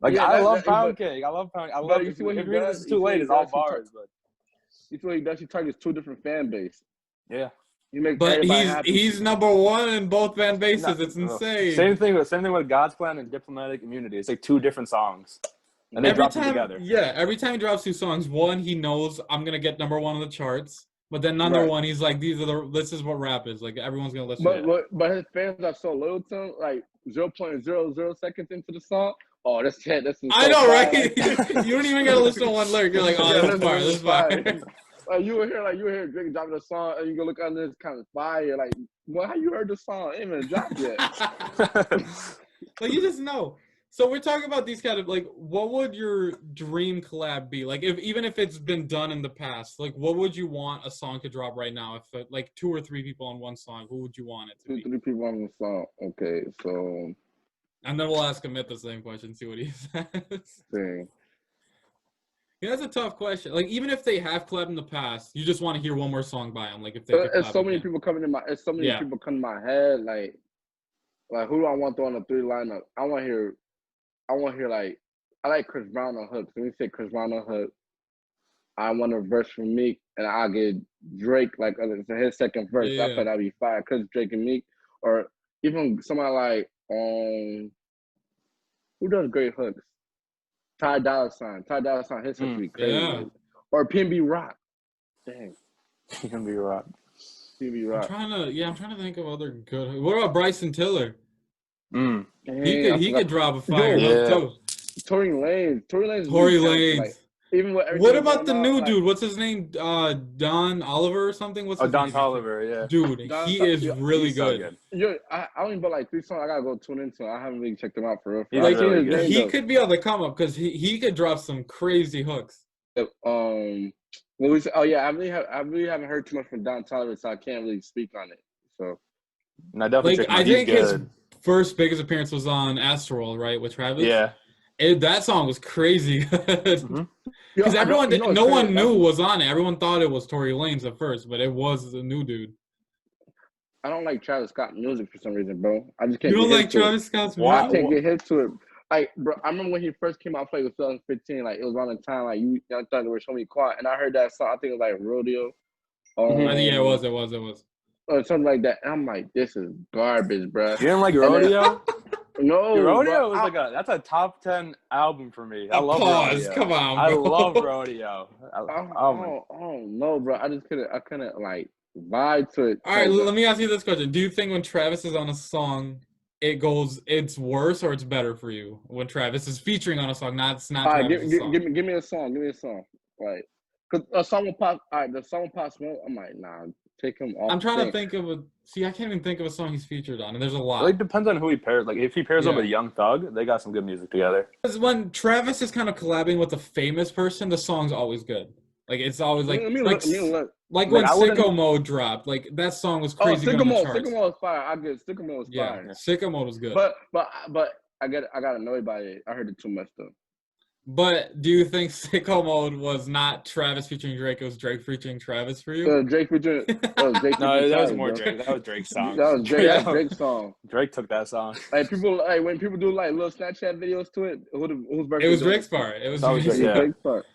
Like yeah. I love That Pound Cake. I love Pound. I but love you if see what he you read does. this is You too see what late, he it's all does. bars, but You see what he does. He targets two different fan base. yeah. He makes But everybody happy. he's number one in both fan bases. No, It's insane. Same thing with God's Plan and Diplomatic Immunity. It's like two different songs, and they drop them together. Yeah, every time he drops 2 songs, one he knows I'm gonna get number one on the charts, but then number Right. one he's like, this is what rap is. Like everyone's gonna listen to it. But his fans are so loyal to him. Like 0.00 seconds into the song, oh, that's it. That's I know, right? You don't even gotta listen to one lyric. You're like, oh, Yeah, this is fire. This is fire. Like you will hear Drake dropping a song, and you go look under this kind of fire. Like, well, how you heard the song? It ain't even dropped yet. Like you just know. So we're talking about these kind of like, what would your dream collab be? Like, even if it's been done in the past, like, what would you want a song to drop right now? If like 2 or 3 people on one song, who would you want it to be? 2-3 people on the song. Okay, so. And then we'll ask Amit the same question, see what he says. Thing. Yeah, that's a tough question. Like, even if they have collabed in the past, you just want to hear one more song by them. Like, if they It's so many people coming in my. It's so many people coming in my head. Like who do I want on the 3 lineup? I want to hear like I like Chris Brown on hooks. Let me say Chris Brown on hook. I want a verse from Meek, and I'll get Drake like his second verse. Yeah. I thought that'd be fire. Cause Drake and Meek, or even somebody like who does great hooks? Ty Dolla $ign. Ty Dolla $ign, his hooks would be crazy. Yeah. Or PNB Rock. Dang. PNB Rock. PNB Rock. I'm trying to think of other good. What about Bryson Tiller? Mm. He could drop a fire hook too. Tory Lanez. Lanez. Even what about the new dude? What's his name? Don Oliver or something? What's his Don name? Toliver, yeah. Dude, he is really good. I only bought like 3 songs. I gotta go tune into. I haven't really checked them out for real. Like, really he could be on the come up because he could drop some crazy hooks. What we say? Oh yeah, I really haven't heard too much from Don Toliver, so I can't really speak on it. So, no, definitely. I think his first biggest appearance was on Astroworld, right, with Travis. Yeah. That song was crazy good. Because no one knew was on it. Everyone thought it was Tory Lanez at first, but it was the new dude. I don't like Travis Scott music for some reason, bro. I just can't. You don't like Travis Scott's music? I can't get hit to it. Like, bro, I remember when he first came out, like, it was 2015. Like, it was around the time, like, you thought they were showing me quiet, and I heard that song. I think it was like Rodeo. Yeah, it was. Or something like that. And I'm like, this is garbage, bro. You didn't like Rodeo? No, Rodeo was that's a top 10 album for me. I love Rodeo. Come on, bro. I love Rodeo. Oh no, bro. I couldn't like vibe to it. All right, let me ask you this question: do you think when Travis is on a song, it's worse or it's better for you when Travis is featuring on a song? It's not. All right, give me a song. Give me a song. Like, cause a song will pop. All right, the song will pop smoke. I'm like, nah. Take him off. I'm trying to think of I can't even think of a song he's featured on, and there's a lot. Well, it depends on who he pairs. Like, if he pairs up with Young Thug, they got some good music together. Because when Travis is kind of collabing with a famous person, the song's always good. Like, it's always like when Sicko Mode dropped. Like, that song was crazy. Sicko Mode was fire. I get Sicko Mode was fire. Sicko Mode was good. But I got annoyed by it. I heard it too much though. But do you think Sicko Mode was not Travis featuring Drake? It was Drake featuring Travis for you? Drake featuring. No, that was more Drake. That was Drake's song. That was Drake's song. Drake took that song. Like when people do like little Snapchat videos to it, whose it was Drake's part. It was Drake's part.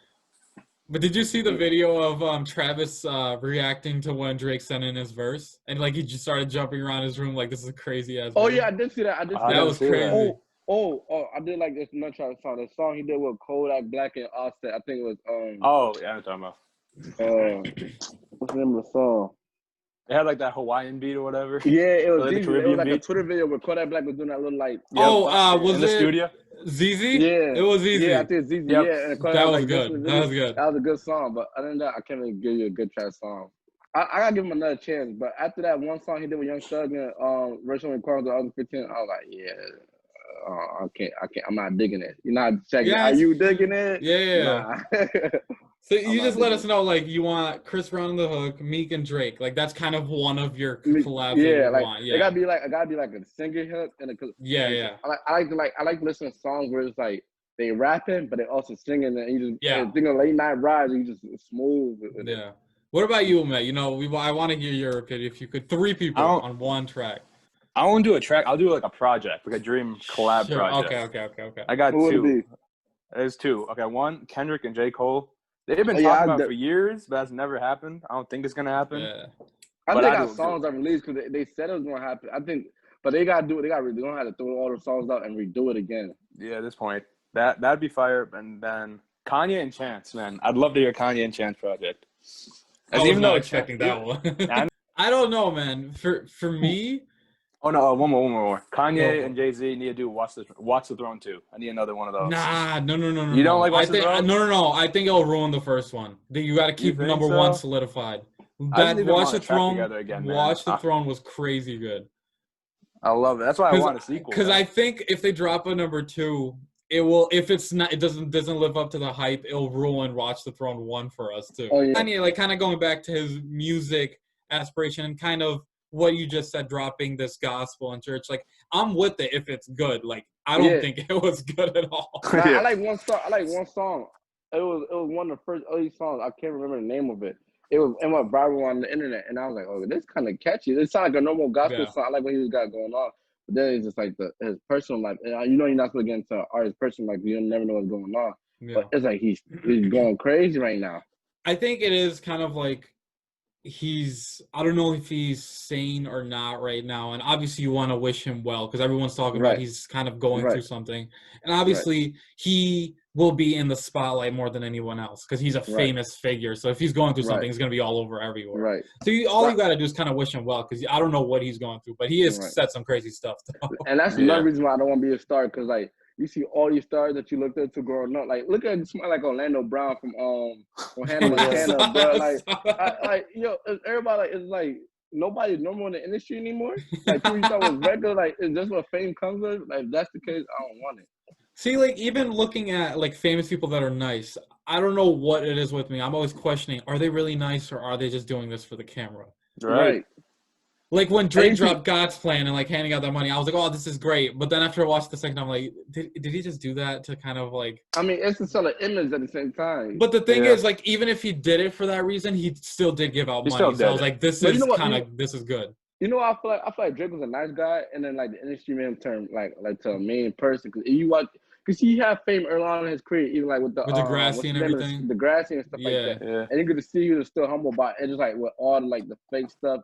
But did you see the video of Travis reacting to when Drake sent in his verse? And like he just started jumping around his room like this is a crazy ass. Oh yeah, I did see that. That was crazy. Oh, I did like this Travis song. The song he did with Kodak Black and Offset. I think it was Oh yeah, I'm talking about. What's the name of the song? It had like that Hawaiian beat or whatever. Yeah, it was. Like it was like a Twitter video where Kodak Black was doing that little like. Was in the studio? ZZ? Yeah, it was ZZ. Yeah, I think ZZ. Yep. Yeah, and that was good. That was good. That was a good song, but other than that, I can't really give you a good Travis song. I gotta give him another chance, but after that one song he did with Young Thug and Rachel and Carl the other 15, I was like, yeah. I can't. I'm not digging it. You're not checking. Are you digging it? Yeah. Nah. So you just let us know, like, you want Chris Brown on the hook, Meek and Drake. Like, that's kind of one of your collabs. Yeah, it gotta be like a singer hook and I like listening to songs where it's like they rapping, but they also singing and you just thinking late night rides. You just smooth. Yeah. What about you, Matt? You know, I want to hear your opinion. If you could, 3 people on one track. I won't do a track. I'll do like a project, like a dream collab project. Okay. I got 2. There's 2. Okay, 1, Kendrick and J. Cole. They've been talking about it for years, but that's never happened. I don't think it's gonna happen. Yeah. I But think I they got do. songs that released because they said it was gonna happen. I think, but they gotta do it. They're gonna have to throw all the songs out and redo it again. Yeah, at this point, that'd be fire. And then Kanye and Chance, man, I'd love to hear Kanye and Chance project. I As was even not though expecting that one. I- I don't know, man. For me, oh no, one more. go Kanye for and it. Jay-Z need to do Watch the Throne too. I need another one of those. Nah, no, no, no, no, You don't no. like I Watch the think Throne? no. I think it'll ruin the first one. You got to You keep think number one so? solidified. I just That need them on a track together again, man. Watch the Throne was crazy good. I love it. That's why I want a sequel. Because Man. I think if they drop a number 2, it will. If it's not, it doesn't live up to the hype. It'll ruin Watch the Throne 1 for us too. Oh, yeah. Kanye, like kind of going back to his music aspiration and kind of what you just said, dropping this gospel in church. Like I'm with it if it's good. Like I don't think it was good at all. Nah, I like one song. It was one of the first early songs. I can't remember the name of it. It went viral on the internet, and I was like, "Oh, this kind of catchy." It sounded like a normal gospel song. I like what he got going on, but then it's just like his personal life. And you know, you're not supposed to get into artist's personal life. You never know what's going on. Yeah. But it's like he's going crazy right now. I think it is kind of like I don't know if he's sane or not right now, and obviously you want to wish him well because everyone's talking about he's kind of going through something, and obviously he will be in the spotlight more than anyone else because he's a famous figure. So if he's going through something, he's going to be all over everywhere. Right. So all you got to do is kind of wish him well because I don't know what he's going through, but he has said some crazy stuff. And that's another reason why I don't want to be a star because like you see all these stars that you looked up to growing up. Like look at somebody like Orlando Brown from Hannah Montana, bro. Like everybody like it's like nobody's normal in the industry anymore. Like people you thought was regular. Like is this what fame comes with? Like if that's the case, I don't want it. See, like even looking at like famous people that are nice, I don't know what it is with me. I'm always questioning: are they really nice or are they just doing this for the camera? Right. Like when Drake dropped God's Plan and like handing out that money, I was like, "Oh, this is great." But then after I watched the second, I'm like, "Did he just do that to kind of like?" I mean, it's to sell an image at the same time. But the thing is, like, even if he did it for that reason, he still did give out money. So I was like, "This is this is good." You know, I feel like Drake was a nice guy, and then like the industry made him turn like to a main person. Because you watch, because he had fame early on in his career, even like with the Degrassi and everything, Degrassi and stuff like that. Yeah. And you could see he was still humble about it, just like with all the like the fake stuff.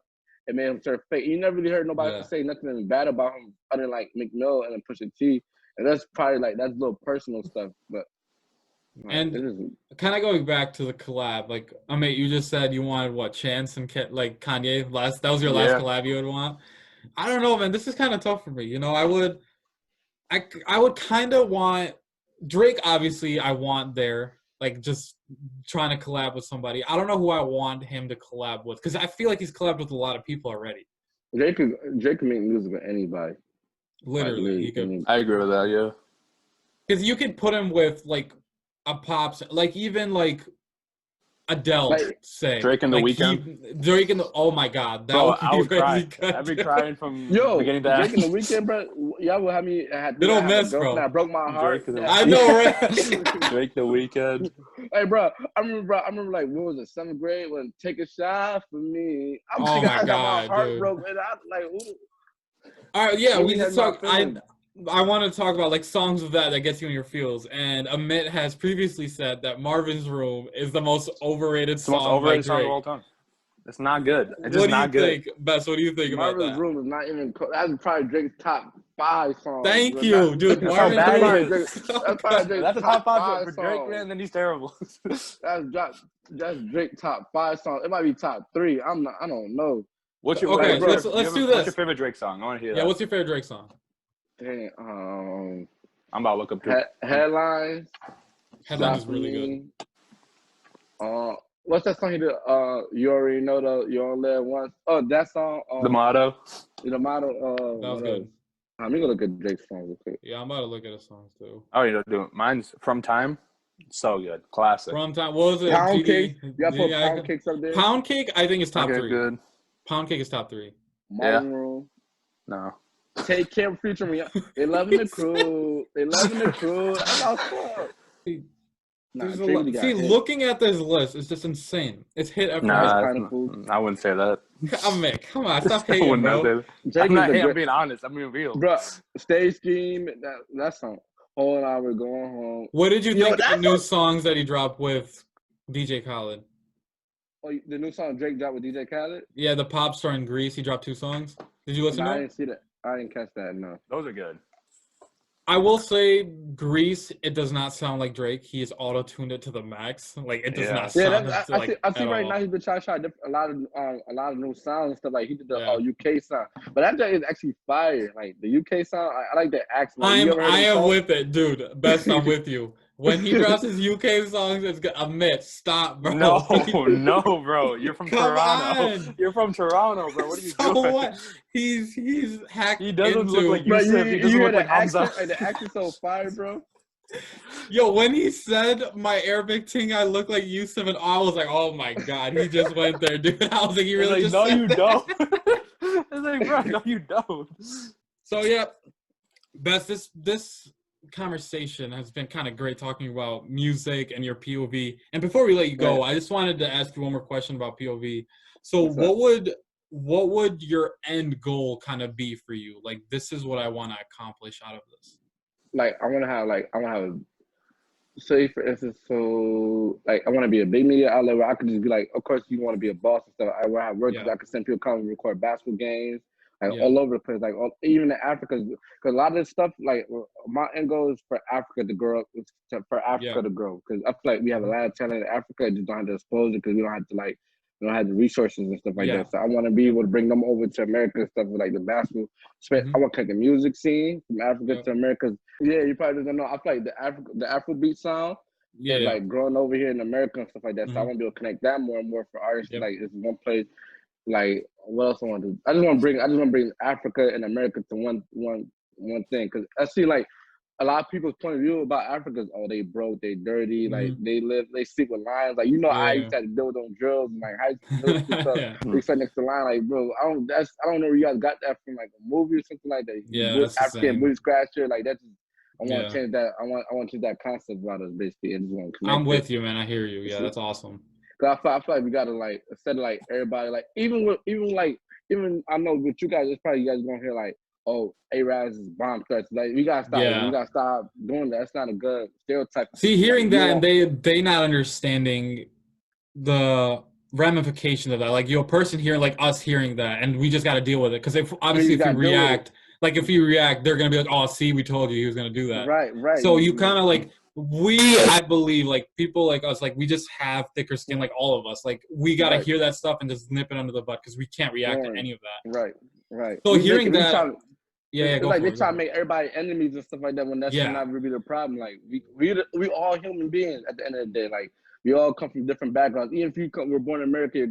It made him turn fake. You never really heard nobody say nothing bad about him other than like McMill and then Pusha T. And that's probably like that's little personal stuff. But and kind of going back to the collab, like Amit, you just said you wanted what Chance and like Kanye that was your last collab you would want. I don't know, man. This is kind of tough for me. You know, I would kind of want Drake. Obviously, I want there. Like just trying to collab with somebody. I don't know who I want him to collab with because I feel like he's collabed with a lot of people already. Drake can make music with anybody. Literally, he could. I agree with that. Yeah, because you could put him with like a pops, like even like Adele, like, say Drake in the Weekend. Drake in the oh my god, that bro, would be I would cry. good. I'd be crying from beginning to Drake in the Weekend, bro. Y'all would have me. They don't miss, bro. I broke my heart. I know, right? Drake the Weekend. Hey, bro. I remember like what was it, 7th grade when Take a Shot for Me. I got my heart dude. broke, and I like. Ooh. All right, yeah, we just talk. I want to talk about like songs of that gets you in your feels. And Amit has previously said that Marvin's Room is the most overrated song. The most overrated song of all time. It's not good. It's just not good. Bess, what do you think about that? Marvin's Room is not even. That's probably Drake's top 5 songs. Thank you, dude. Marvin's Room. That's a top 5 for Drake, man. Then he's terrible. That's Drake top 5 songs. It might be top 3. I don't know. Let's do this. What's your favorite Drake song? I want to hear that. Yeah, what's your favorite Drake song? Dang, I'm about to look up to Headlines. Headlines is really good. What's that song he did? You already know you only live once. Oh, that song. The Motto. The Motto. That was good. I'm gonna look at Drake's songs real quick. Yeah, I'm about to look at his songs too. Oh, you know, do mine's From Time. So good, classic. From Time. What was it? Pound Cake. You put Pound Cakes up there. Pound Cake, I think is top 3. Good. Pound Cake is top 3. Marvin Room. No. Take Care feature me. They loving the crew. That's all cool. See, looking at this list is just insane. It's hit every I wouldn't say that. Come on, stop hating, bro. I'm being honest. I'm being real. Bro, Stage Scheme, that song. Whole hour going home. What did you think of the new songs that he dropped with DJ Khaled? Oh, the new song Drake dropped with DJ Khaled? Yeah, the pop star in Greece. He dropped 2 songs. Did you listen No, to I it? didn't see that. I didn't catch that. No. Those are good. I will say Greece, it does not sound like Drake. He has auto-tuned it to the max. Like it does Yeah. not Yeah, sound that's, like I see at right now all. he's been trying to try a lot of new sounds and stuff. Like he did the Yeah. UK sound, but that joint is actually fire. Like the UK sound, I like the accent. Like, you ever heard I him am talk? with it, dude. Best I'm with you. When he drops his UK songs, it's a myth. Stop, No, bro. no, bro. You're from Come Toronto. on. You're from Toronto, bro. What are you So doing? what? He's hacked He doesn't look like into. Bro, Yusuf. He you doesn't hear look like the Hamza. accent? Like the accent so fire, bro. Yo, when he said my Arabic thing, I look like Yusuf, and I was like, oh my god, he just went there, dude. I was like, he It's really like, just no, said you that. don't. It's like, bro, no, you don't. So yeah, Bess, this conversation has been kind of great talking about music and your POV. And before we let you go, Yeah. I just wanted to ask you one more question about POV. So What's up? what would your end goal kind of be for you? Like, this is what I want to accomplish out of this. Like I want to have say for instance, so like I want to be a big media outlet where I could just be like, of course you want to be a boss and stuff. I want to have work because Yeah. I could send people come and record basketball games, like Yeah. all over the place, like even in Africa, because a lot of this stuff, like my end goal is for Africa to grow up, for Africa Yeah. to grow, because I feel like we have a lot of talent in Africa, just don't have the exposure because we don't have the resources and stuff like Yeah. that. So I want to be able to bring them over to America and stuff with like the basketball. I want to take the music scene from Africa to America. Yeah, you probably don't know. I feel like the Afrobeat sound Yeah. is Yeah. like growing over here in America and stuff like that. So I want to be able to connect that more and more for artists. Yep. Like it's one place. Like what else I want to do? I just want to bring Africa and America to one thing, because I see like a lot of people's point of view about Africa is, oh, they broke, they dirty, like they sleep with lions. Like I used to have to deal with those drills and like high school, middle school stuff. Yeah. They sat next to the line, like, bro, I don't know where you guys got that from, like a movie or something like that. Yeah, that's the African same. booty scratcher, like that's. I want Yeah. to change that. I want to change that concept about us basically, and just want to connect. I'm with you, man. I hear you. Yeah, that's awesome. Cause I feel like we gotta like instead of like everybody like even I know with you guys, it's probably you guys gonna hear like, oh, A-Raz is bomb threats. Like we gotta stop. Yeah. We gotta stop doing that. That's not a good stereotype. See, hearing Like, that and they not understanding the ramifications of that. Like, a person hearing, like us hearing that, and we just got to deal with it. Because if we react, they're gonna be like, "Oh, see, we told you he was gonna do that." Right. So you kind of like I believe, like people like us, like we just have thicker skin, like all of us. Like we gotta hear that stuff and just nip it under the butt because we can't react to any of that. Right. So hearing that, it's go like for they it. try to make everybody enemies and stuff like that when that's not really the problem. Like we all human beings at the end of the day. Like we all come from different backgrounds. Even if we're born in America,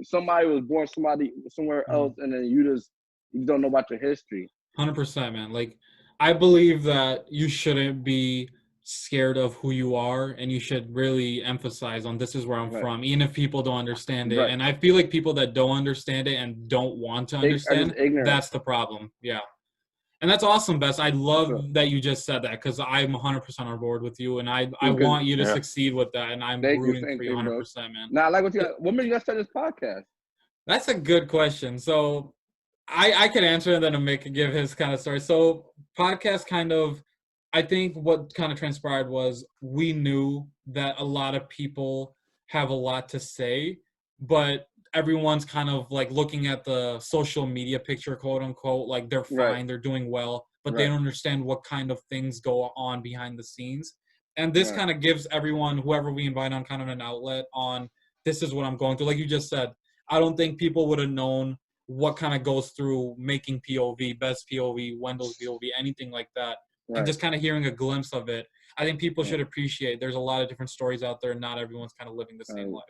somebody was born somewhere else, and then you don't know about your history. 100%, man. Like I believe that you shouldn't be scared of who you are, and you should really emphasize on this is where I'm from, even if people don't understand it. And I feel like people that don't understand it and don't want to understand, that's the problem. Yeah. And that's awesome, Bess. I love that you just said that because I'm 100% on board with you, and I want you to succeed with that, and I'm rooting for you 100%, man. Now, I like what made you guys start this podcast? That's a good question. So I could answer and then Mick could give his kind of story. So podcast kind of, I think what kind of transpired was we knew that a lot of people have a lot to say, but everyone's kind of like looking at the social media picture, quote unquote, like they're fine, they're doing well, but they don't understand what kind of things go on behind the scenes. And this kind of gives everyone, whoever we invite on, kind of an outlet on this is what I'm going through. Like you just said, I don't think people would have known what kind of goes through making POV, Best POV, Wendell's POV, anything like that. And just kind of hearing a glimpse of it, I think people should appreciate. There's a lot of different stories out there, and not everyone's kind of living the same life.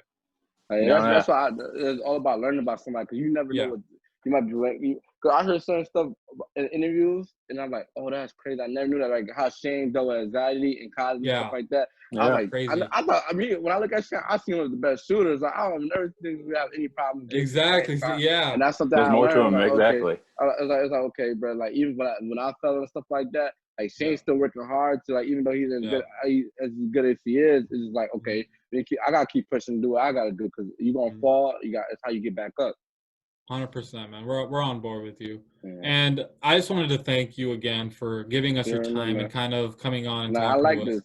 That's why it's all about learning about somebody, because you never know what you might be like. Because I heard certain stuff in interviews, and I'm like, oh, that's crazy. I never knew that, like how Shane dealt with anxiety and college and stuff like that. I was like, crazy. I thought, when I look at Shane, I see him as the best shooters. Like, I don't never think we have any problems. Exactly. Yeah. And that's something there's more to him. like, exactly. Okay. It's like, okay, bro. Like even when I fell and stuff like that, like Shane's still working hard to, like, even though he's as good as he is, it's just like, okay, I gotta keep pushing and do what I gotta do, because you're gonna fall. It's how you get back up. 100%, man. We're on board with you. And I just wanted to thank you again for giving us your time and kind of coming on and talking I like to us. this.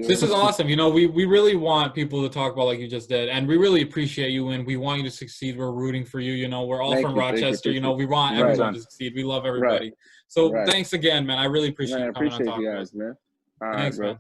This is awesome. You know, we really want people to talk about like you just did, and we really appreciate you, and we want you to succeed. We're rooting for you. You know, we're all from Rochester. You know, we want everyone to succeed. We love everybody. So thanks again, man. I really appreciate Man, I you coming on appreciate talk you to guys, us. man. All right, Thanks, bro. man.